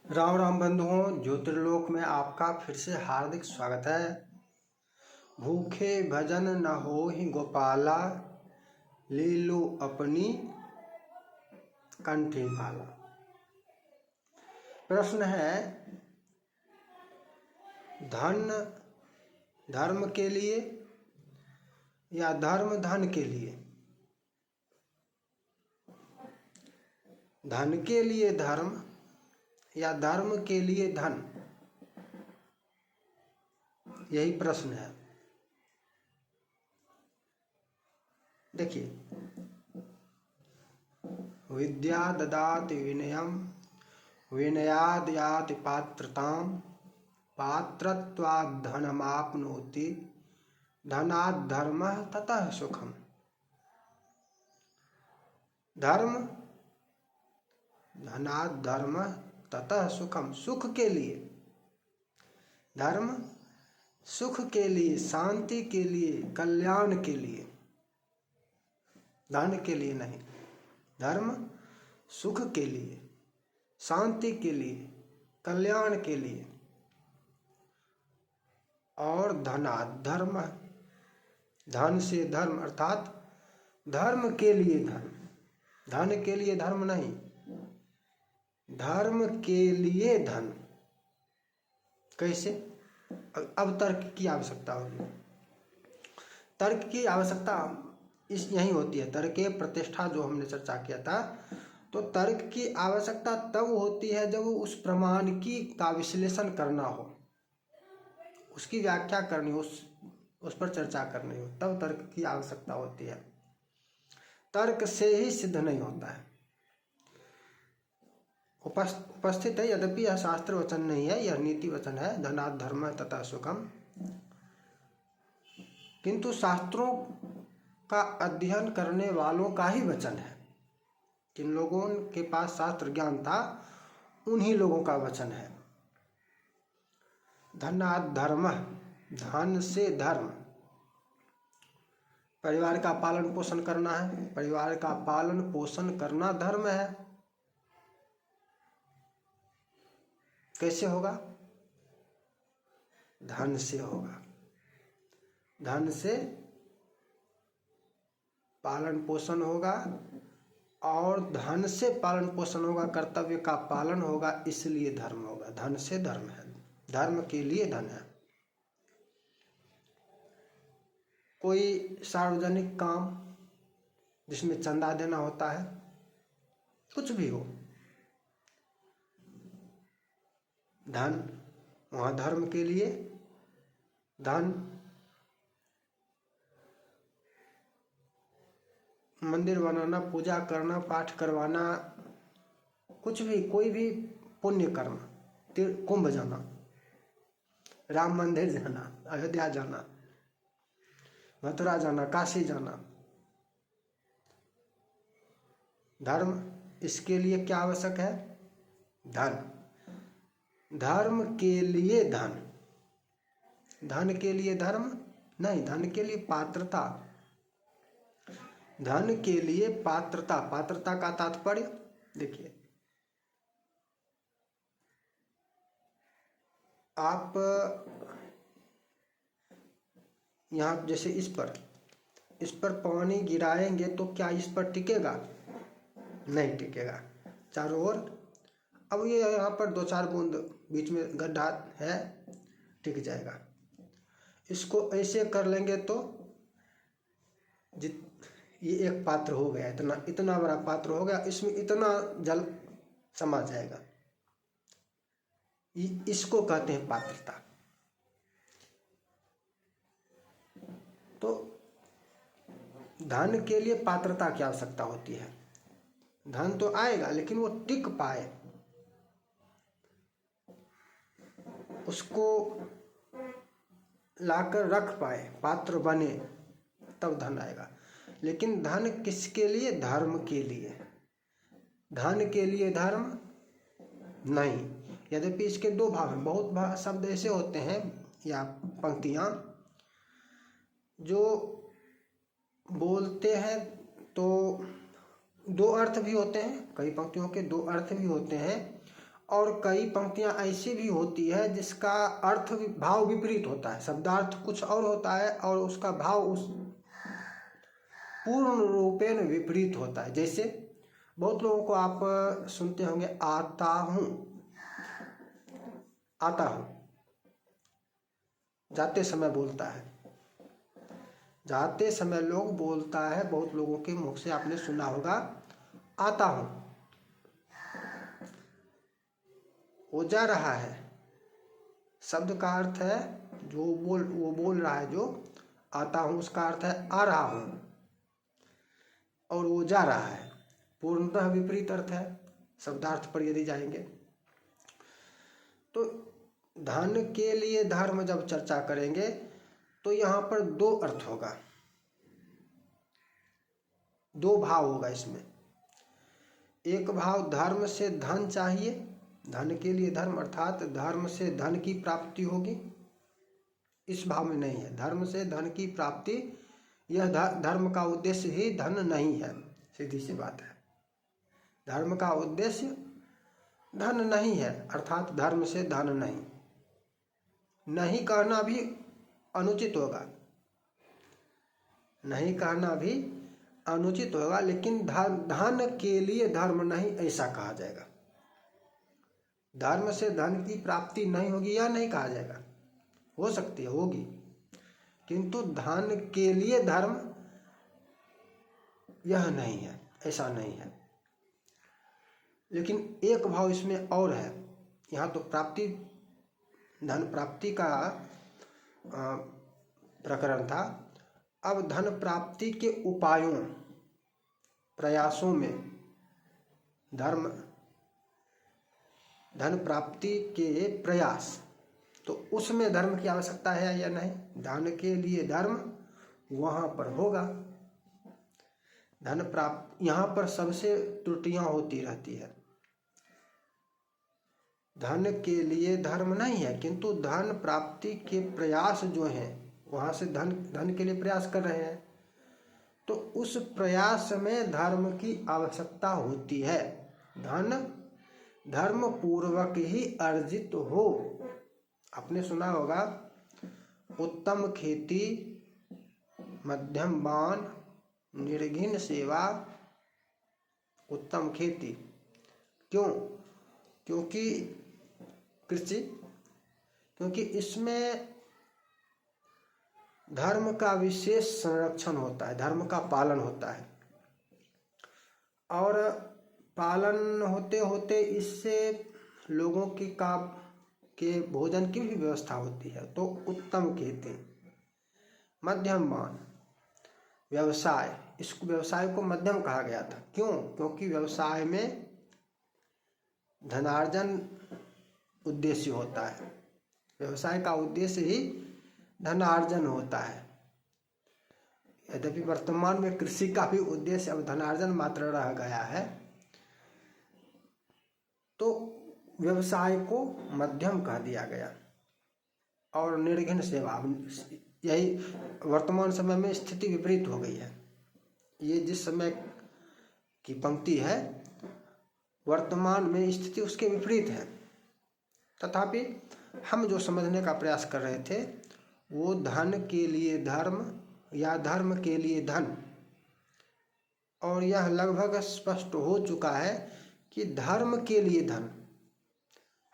राम राम बंधुओं, ज्योतिर्लोक में आपका फिर से हार्दिक स्वागत है। भूखे भजन न होहि गोपाला, लीलू अपनी कंठी माला। प्रश्न है, धन धर्म के लिए या धर्म धन के लिए? धन के लिए धर्म या धर्म के लिए धन? यही प्रश्न है। देखिए, विद्या ददाति विनयम, विनयाद याति पात्रताम, पात्रत्वात् धनमाप्नोति, धनात् धर्मः ततः सुखम। धर्म धनात् धर्मः ततः सुखम। सुख के लिए धर्म, सुख के लिए, शांति के लिए, कल्याण के लिए, धन के लिए नहीं। धर्म सुख के लिए, शांति के लिए, कल्याण के लिए। और धनात् धर्म, धन से धर्म अर्थात धर्म के लिए धन, धन के लिए धर्म नहीं, धर्म के लिए धन। कैसे? अब तर्क की आवश्यकता होगी। तर्क की आवश्यकता यही होती है। तर्क के प्रतिष्ठा जो हमने चर्चा किया था, तो तर्क की आवश्यकता तब होती है जब उस प्रमाण का विश्लेषण करना हो, उसकी व्याख्या करनी हो, उस पर चर्चा करनी हो, तब तर्क की आवश्यकता होती है। तर्क से ही सिद्ध नहीं होता है। उपस्थित है, यद्यपि यह शास्त्र वचन नहीं है, यह नीति वचन है, धनात् धर्म तथा सुखम। किंतु शास्त्रों का अध्ययन करने वालों का ही वचन है। जिन लोगों के पास शास्त्र ज्ञान था, उन्हीं लोगों का वचन है। धनात् धर्म, धन से धर्म। परिवार का पालन पोषण करना है, परिवार का पालन पोषण करना धर्म है। कैसे होगा? धन से होगा। धन से पालन पोषण होगा, और धन से पालन पोषण होगा, कर्तव्य का पालन होगा, इसलिए धर्म होगा। धन से धर्म है, धर्म के लिए धन है। कोई सार्वजनिक काम जिसमें चंदा देना होता है, कुछ भी हो, धन वहाँ धर्म के लिए धन। मंदिर बनाना, पूजा करना, पाठ करवाना, कुछ भी, कोई भी पुण्य कर्म, कुंभ जाना, राम मंदिर जाना, अयोध्या जाना, मथुरा जाना, काशी जाना, धर्म। इसके लिए क्या आवश्यक है? धन। धर्म के लिए धन, धन के लिए धर्म नहीं, धन के लिए पात्रता। धन के लिए पात्रता। पात्रता का तात्पर्य देखिए, आप यहाँ जैसे इस पर पानी गिराएंगे तो क्या इस पर टिकेगा? नहीं टिकेगा, चारों ओर। अब ये यहाँ पर 2-4 बूंद, बीच में गड्ढा है, टिक जाएगा। इसको ऐसे कर लेंगे तो ये एक पात्र हो गया, इतना बड़ा पात्र हो गया, इसमें इतना जल समा जाएगा। इसको कहते हैं पात्रता। तो धन के लिए पात्रता की आवश्यकता होती है। धन तो आएगा, लेकिन वो टिक पाए, उसको लाकर रख पाए, पात्र बने, तब धन आएगा। लेकिन धन किसके लिए? धर्म के लिए। धन के लिए धर्म नहीं। यद्यपि इसके 2 भाग हैं। बहुत शब्द ऐसे होते हैं या पंक्तियां जो बोलते हैं तो 2 अर्थ भी होते हैं, कई पंक्तियों के 2 अर्थ भी होते हैं, और कई पंक्तियां ऐसी भी होती है जिसका अर्थ भाव विपरीत होता है, शब्दार्थ कुछ और होता है और उसका भाव उस पूर्ण रूपेण विपरीत होता है। जैसे बहुत लोगों को आप सुनते होंगे आता हूँ, आता हूँ जाते समय बोलता है, जाते समय लोग बोलता है, बहुत लोगों के मुख से आपने सुना होगा आता हूँ। वो जा रहा है, शब्द का अर्थ है वो बोल रहा है, जो आता हूँ उसका अर्थ है आ रहा हूँ, और वो जा रहा है पूर्णतः विपरीत अर्थ है शब्दार्थ पर यदि जाएंगे। तो धन के लिए धर्म जब चर्चा करेंगे तो यहाँ पर दो अर्थ होगा, दो भाव होगा इसमें। एक भाव धर्म से धन चाहिए, धन के लिए धर्म अर्थात धर्म से धन की प्राप्ति होगी, इस भाव में नहीं है। धर्म से धन की प्राप्ति, यह धर्म का उद्देश्य ही धन नहीं है, सीधी सी बात है। धर्म का उद्देश्य धन नहीं है, अर्थात धर्म से धन नहीं। नहीं कहना भी अनुचित होगा, नहीं कहना भी अनुचित होगा, लेकिन धन के लिए धर्म नहीं ऐसा कहा जाएगा। धर्म से धन की प्राप्ति नहीं होगी या नहीं कहा जाएगा, हो सकती है होगी, किंतु धन के लिए धर्म यह नहीं है, ऐसा नहीं है। लेकिन एक भाव इसमें और है, यहाँ तो प्राप्ति धन प्राप्ति का प्रकरण था, अब धन प्राप्ति के उपायों प्रयासों में धन प्राप्ति के प्रयास, तो उसमें धर्म की आवश्यकता है या नहीं। धन के लिए धर्म वहाँ पर होगा। धन प्राप्त यहाँ पर सबसे त्रुटियां होती रहती है। धन के लिए धर्म नहीं है, किंतु धन प्राप्ति के प्रयास जो हैं वहाँ से धन के लिए प्रयास कर रहे हैं, तो उस प्रयास में धर्म की आवश्यकता होती है। धन धर्म पूर्वक ही अर्जित हो। आपने सुना होगा उत्तम खेती, मध्यम बान, निर्घिन सेवा, उत्तम खेती। क्यों? क्योंकि कृषि, क्योंकि इसमें धर्म का विशेष संरक्षण होता है, धर्म का पालन होता है, और पालन होते होते इससे लोगों के भोजन की भी व्यवस्था होती है। तो उत्तम खेती, मध्यम मान, व्यवसाय, इस व्यवसाय को मध्यम कहा गया था। क्यों? क्योंकि व्यवसाय में धनार्जन उद्देश्य होता है, व्यवसाय का उद्देश्य ही धनार्जन होता है। यद्यपि वर्तमान में कृषि का भी उद्देश्य अब धनार्जन मात्र रह गया है, तो व्यवसाय को मध्यम कह दिया गया। और निर्घिन सेवा, यही वर्तमान समय में स्थिति विपरीत हो गई है। ये जिस समय की पंक्ति है वर्तमान में स्थिति उसके विपरीत है, तथापि हम जो समझने का प्रयास कर रहे थे वो धन के लिए धर्म या धर्म के लिए धन, और यह लगभग स्पष्ट हो चुका है कि धर्म के लिए धन।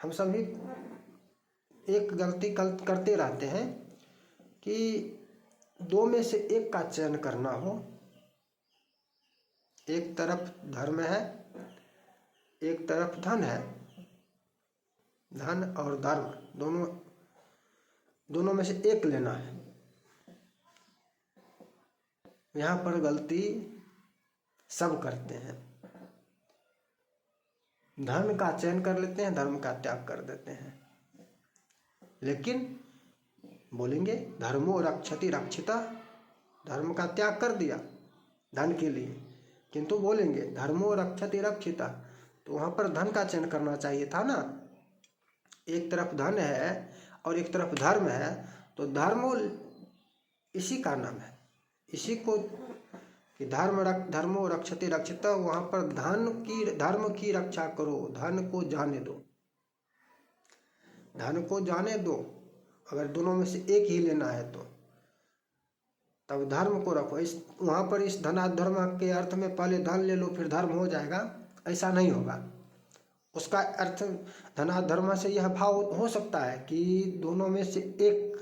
हम सभी एक गलती करते रहते हैं कि दो में से एक का चयन करना हो। एक तरफ धर्म है, एक तरफ धन है। धन और धर्म दोनों में से एक लेना है। यहाँ पर गलती सब करते हैं, धन का चयन कर लेते हैं, धर्म का त्याग कर देते हैं। लेकिन बोलेंगे धर्मो रक्षति रक्षिता, धर्म का त्याग कर दिया धन के लिए, किंतु बोलेंगे धर्मो रक्षति रक्षिता, तो वहाँ पर धन का चयन करना चाहिए था ना। एक तरफ धन है और एक तरफ धर्म है, तो धर्मो इसी का नाम है, इसी को कि धर्मो रक्षति रक्षिता, वहाँ पर धर्म की रक्षा करो, धन को जाने दो। धन को जाने दो, अगर दोनों में से एक ही लेना है तो तब धर्म को रखो। इस वहाँ पर इस धनाधर्म के अर्थ में पहले धन ले लो फिर धर्म हो जाएगा, ऐसा नहीं होगा। उसका अर्थ धनाधर्म से यह भाव हो सकता है कि दोनों में से एक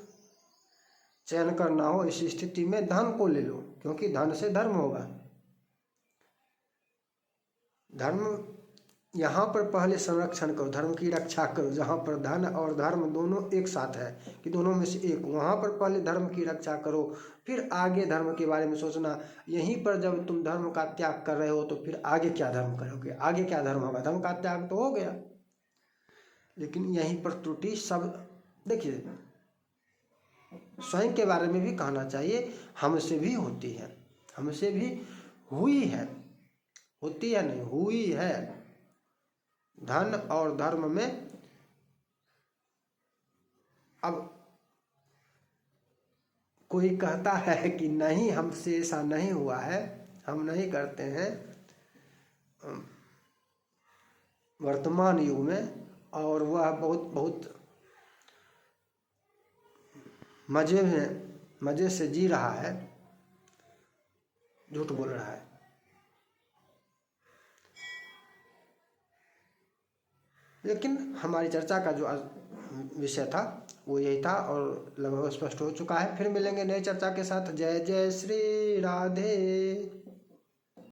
चयन करना हो, इस स्थिति में धन को ले लो, क्योंकि धन से धर्म होगा। धर्म यहाँ पर पहले संरक्षण करो, धर्म की रक्षा करो। जहाँ पर धन और धर्म दोनों एक साथ है कि दोनों में से एक, वहाँ पर पहले धर्म की रक्षा करो, फिर आगे धर्म के बारे में सोचना। यहीं पर जब तुम धर्म का त्याग कर रहे हो तो फिर आगे क्या धर्म करोगे, आगे क्या धर्म होगा? धर्म का त्याग तो हो गया। लेकिन यहीं पर त्रुटि सब देखिए, स्वयं के बारे में भी कहना चाहिए, हमसे भी होती है, हमसे भी हुई है, होती है नहीं, हुई है। धन और धर्म में अब कोई कहता है कि नहीं हमसे ऐसा नहीं हुआ है, हम नहीं करते हैं वर्तमान युग में, और वह बहुत मजे से जी रहा है, झूठ बोल रहा है। लेकिन हमारी चर्चा का जो विषय था वो यही था और लगभग स्पष्ट हो चुका है। फिर मिलेंगे नई चर्चा के साथ। जय जय श्री राधे।